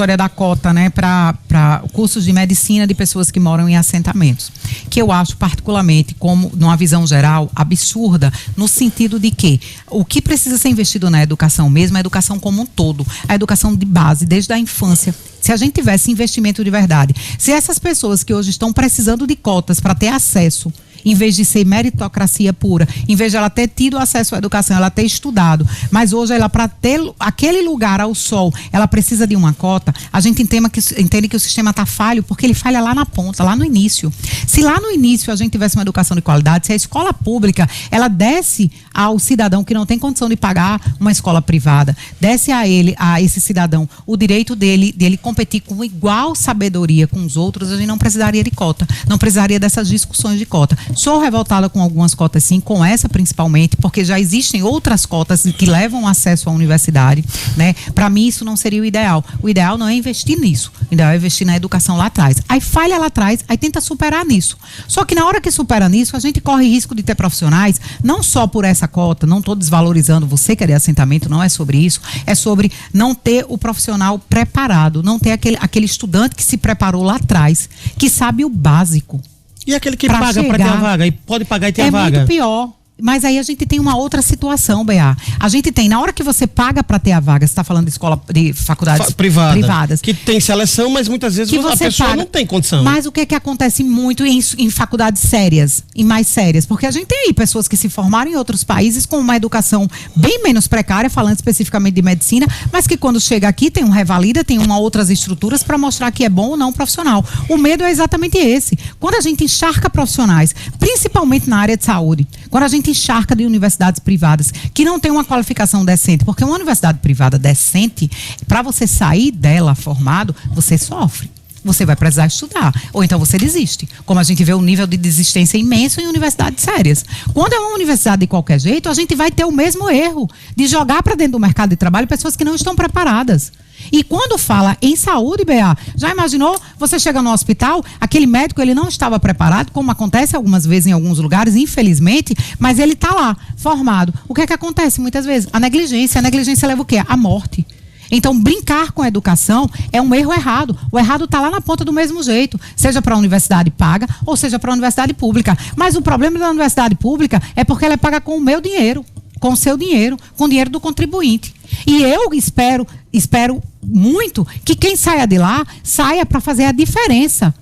história da cota, né, para cursos de medicina de pessoas que moram em assentamentos, que eu acho particularmente, como numa visão geral, absurda, no sentido de que o que precisa ser investido na educação mesmo é a educação como um todo, a educação de base, desde a infância. Se a gente tivesse investimento de verdade, se essas pessoas que hoje estão precisando de cotas para ter acesso, em vez de ser meritocracia pura, em vez de ela ter tido acesso à educação, ela ter estudado, mas hoje ela, para ter aquele lugar ao sol, ela precisa de uma cota, a gente entende que o sistema está falho, porque ele falha lá na ponta, lá no início. Se lá no início a gente tivesse uma educação de qualidade, se a escola pública, ela desse ao cidadão que não tem condição de pagar uma escola privada, desse a esse cidadão, o direito dele competir com igual sabedoria com os outros, a gente não precisaria de cota, não precisaria dessas discussões de cota. Sou revoltada com algumas cotas, sim, com essa principalmente, porque já existem outras cotas que levam acesso à universidade, né? Para mim, isso não seria o ideal. O ideal não é investir nisso. O ideal é investir na educação lá atrás. Aí falha lá atrás, aí tenta superar nisso. Só que na hora que supera nisso, a gente corre risco de ter profissionais, não só por essa cota, não estou desvalorizando você querer assentamento, não é sobre isso, é sobre não ter o profissional preparado, não ter aquele estudante que se preparou lá atrás, que sabe o básico. E aquele que paga para ter a vaga, e pode pagar e ter a vaga? É muito pior. Mas aí a gente tem uma outra situação, Bea. A gente tem, na hora que você paga para ter a vaga, você está falando de escola, de faculdades privadas. Que tem seleção, mas muitas vezes a pessoa não tem condição. Mas o que acontece muito em faculdades sérias, em mais sérias? Porque a gente tem aí pessoas que se formaram em outros países com uma educação bem menos precária, falando especificamente de medicina, mas que quando chega aqui tem um revalida, tem outras estruturas para mostrar que é bom ou não profissional. O medo é exatamente esse. Quando a gente encharca profissionais, principalmente na área de saúde, quando a gente encharca de universidades privadas que não tem uma qualificação decente, porque uma universidade privada decente, para você sair dela formado, você sofre. Você vai precisar estudar, ou então você desiste. Como a gente vê o nível de desistência imenso em universidades sérias. Quando é uma universidade de qualquer jeito, a gente vai ter o mesmo erro de jogar para dentro do mercado de trabalho pessoas que não estão preparadas. E quando fala em saúde, Bea, já imaginou? Você chega no hospital, aquele médico ele não estava preparado, como acontece algumas vezes em alguns lugares, infelizmente, mas ele está lá, formado. O que é que acontece muitas vezes? A negligência leva o quê? A morte. Então, brincar com a educação é um erro errado. O errado está lá na ponta do mesmo jeito, seja para a universidade paga ou seja para a universidade pública. Mas o problema da universidade pública é porque ela é paga com o meu dinheiro, com o seu dinheiro, com o dinheiro do contribuinte. E eu espero muito que quem saia de lá, saia para fazer a diferença.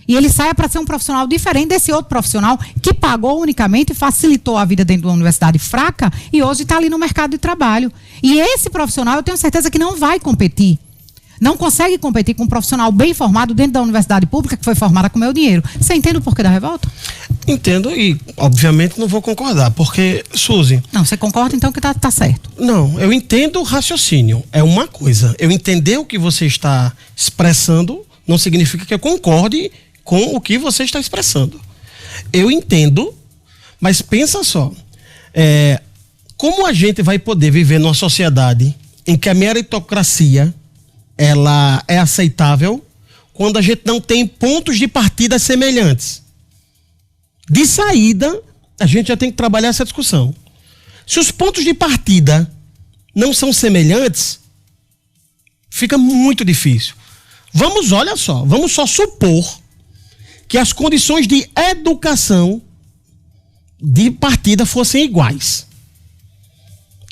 E ele saia para ser um profissional diferente desse outro profissional que pagou unicamente e facilitou a vida dentro de uma universidade fraca e hoje está ali no mercado de trabalho. E esse profissional, eu tenho certeza que não vai competir. Não consegue competir com um profissional bem formado dentro da universidade pública que foi formada com meu dinheiro. Você entende o porquê da revolta? Entendo e, obviamente, não vou concordar, porque, Suzy... Não, você concorda então que tá certo? Não, eu entendo o raciocínio, é uma coisa. Eu entender o que você está expressando não significa que eu concorde com o que você está expressando. Eu entendo, mas pensa só, como a gente vai poder viver numa sociedade em que a meritocracia ela é aceitável quando a gente não tem pontos de partida semelhantes? De saída, a gente já tem que trabalhar essa discussão. Se os pontos de partida não são semelhantes, fica muito difícil. Vamos só supor que as condições de educação de partida fossem iguais.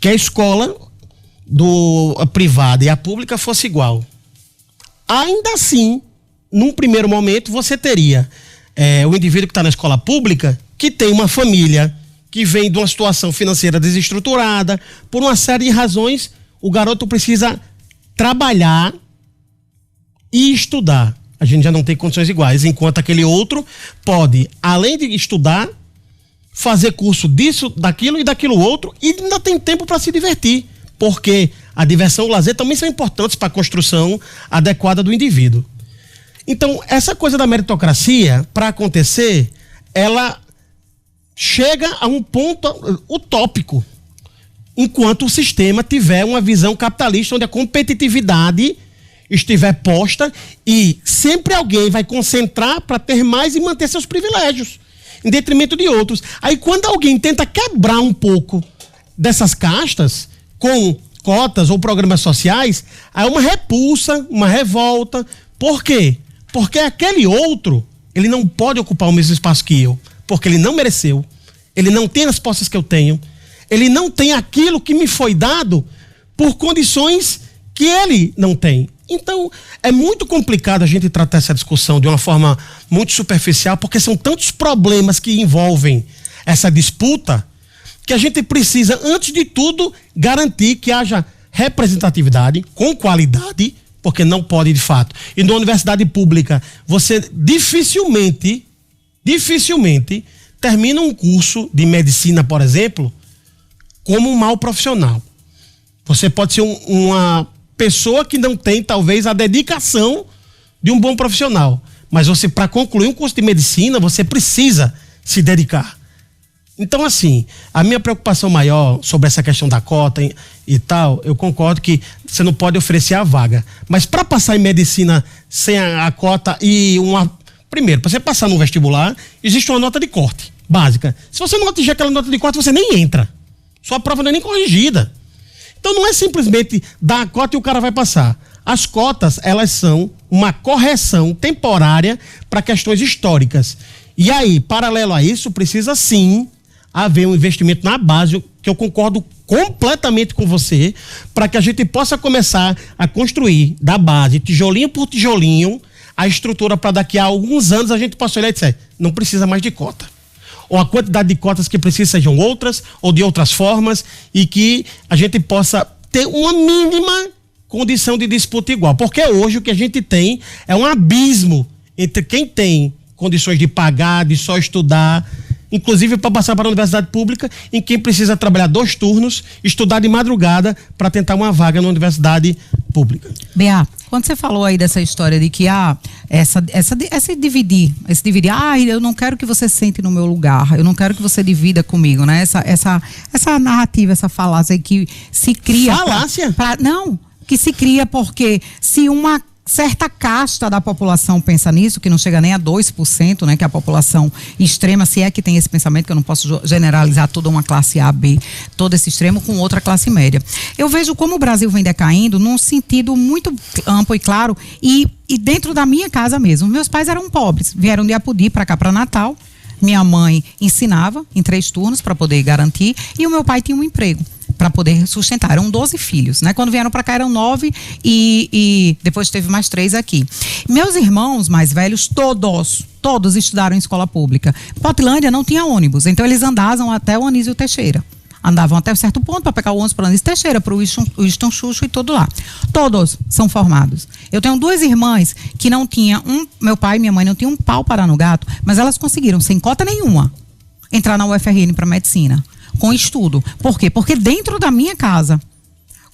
Que a escola a privada e a pública fosse igual. Ainda assim, num primeiro momento, você teria o indivíduo que está na escola pública, que tem uma família que vem de uma situação financeira desestruturada, por uma série de razões, o garoto precisa trabalhar e estudar. A gente já não tem condições iguais, enquanto aquele outro pode, além de estudar, fazer curso disso, daquilo e daquilo outro, e ainda tem tempo para se divertir, porque a diversão e o lazer também são importantes para a construção adequada do indivíduo. Então, essa coisa da meritocracia, para acontecer, ela chega a um ponto utópico, enquanto o sistema tiver uma visão capitalista, onde a competitividade estiver posta e sempre alguém vai concentrar para ter mais e manter seus privilégios, em detrimento de outros. Aí quando alguém tenta quebrar um pouco dessas castas com cotas ou programas sociais, há uma repulsa, uma revolta. Por quê? Porque aquele outro, ele não pode ocupar o mesmo espaço que eu, porque ele não mereceu, ele não tem as posses que eu tenho, ele não tem aquilo que me foi dado por condições que ele não tem. Então, é muito complicado a gente tratar essa discussão de uma forma muito superficial, porque são tantos problemas que envolvem essa disputa, que a gente precisa, antes de tudo, garantir que haja representatividade com qualidade, porque não pode, de fato. E na universidade pública, você dificilmente termina um curso de medicina, por exemplo, como um mau profissional. Você pode ser uma pessoa que não tem, talvez, a dedicação de um bom profissional. Mas você, para concluir um curso de medicina, você precisa se dedicar. Então, assim, a minha preocupação maior sobre essa questão da cota e tal, eu concordo que você não pode oferecer a vaga. Mas para passar em medicina sem a cota e uma... Primeiro, para você passar no vestibular, existe uma nota de corte básica. Se você não atingir aquela nota de corte, você nem entra. Sua prova não é nem corrigida. Então não é simplesmente dar a cota e o cara vai passar. As cotas, elas são uma correção temporária para questões históricas. E aí, paralelo a isso, precisa sim haver um investimento na base, que eu concordo completamente com você, para que a gente possa começar a construir da base, tijolinho por tijolinho, a estrutura para daqui a alguns anos a gente possa olhar e dizer, não precisa mais de cota. Ou a quantidade de cotas que precisa sejam outras, ou de outras formas, e que a gente possa ter uma mínima condição de disputa igual. Porque hoje o que a gente tem é um abismo entre quem tem condições de pagar, de só estudar, inclusive para passar para a universidade pública, em quem precisa trabalhar 2 turnos, estudar de madrugada para tentar uma vaga na universidade pública. Bea, quando você falou aí dessa história de que esse dividir, eu não quero que você sente no meu lugar, eu não quero que você divida comigo, né? Essa narrativa, essa falácia aí que se cria... Falácia? Que se cria porque se uma certa casta da população pensa nisso, que não chega nem a 2%, né, que a população extrema, se é que tem esse pensamento, que eu não posso generalizar toda uma classe A, B, todo esse extremo com outra classe média. Eu vejo como o Brasil vem decaindo num sentido muito amplo e claro, e dentro da minha casa mesmo. Meus pais eram pobres, vieram de Apodi para cá, para Natal. Minha mãe ensinava em 3 turnos para poder garantir, e o meu pai tinha um emprego para poder sustentar. Eram 12 filhos, né? Quando vieram para cá eram 9 e depois teve mais 3 aqui. Meus irmãos mais velhos, todos estudaram em escola pública. Potilândia não tinha ônibus, então eles andavam até o Anísio Teixeira. Andavam até um certo ponto para pegar o ônibus para o Anísio Teixeira, para o Winston Chucho e tudo lá. Todos são formados. Eu tenho 2 irmãs que não tinham, meu pai e minha mãe não tinham um pau para dar no gato, mas elas conseguiram, sem cota nenhuma, entrar na UFRN para medicina. Com estudo. Por quê? Porque dentro da minha casa,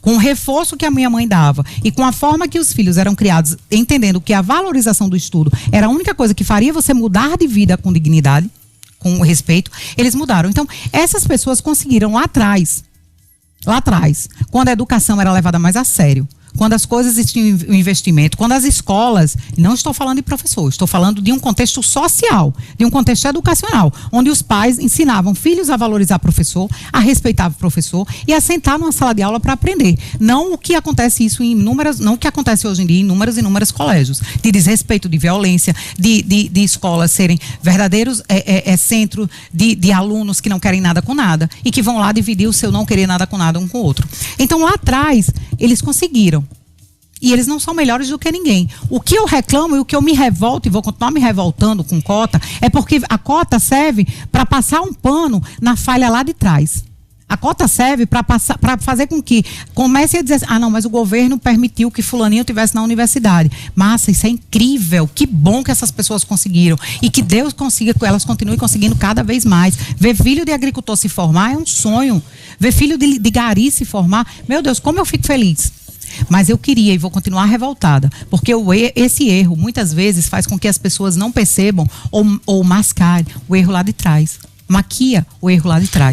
com o reforço que a minha mãe dava e com a forma que os filhos eram criados, entendendo que a valorização do estudo era a única coisa que faria você mudar de vida com dignidade, com respeito, eles mudaram. Então, essas pessoas conseguiram lá atrás, quando a educação era levada mais a sério, quando as coisas tinham investimento, quando as escolas, não estou falando de professor, estou falando de um contexto social, de um contexto educacional, onde os pais ensinavam filhos a valorizar professor, a respeitar o professor e a sentar numa sala de aula para aprender. Não o que acontece não o que acontece hoje em dia em inúmeros colégios, de desrespeito, de violência, de escolas serem verdadeiros centro de alunos que não querem nada com nada e que vão lá dividir o seu não querer nada com nada um com o outro. Então lá atrás, eles conseguiram. E eles não são melhores do que ninguém. O que eu reclamo e o que eu me revolto, e vou continuar me revoltando com cota, é porque a cota serve para passar um pano na falha lá de trás. A cota serve para fazer com que comece a dizer assim, não, mas o governo permitiu que fulaninho estivesse na universidade. Massa, isso é incrível. Que bom que essas pessoas conseguiram. E que Deus consiga que elas continuem conseguindo cada vez mais. Ver filho de agricultor se formar é um sonho. Ver filho de gari se formar, meu Deus, como eu fico feliz. Mas eu queria e vou continuar revoltada, porque esse erro muitas vezes faz com que as pessoas não percebam ou mascarem o erro lá de trás. Maquia o erro lá de trás.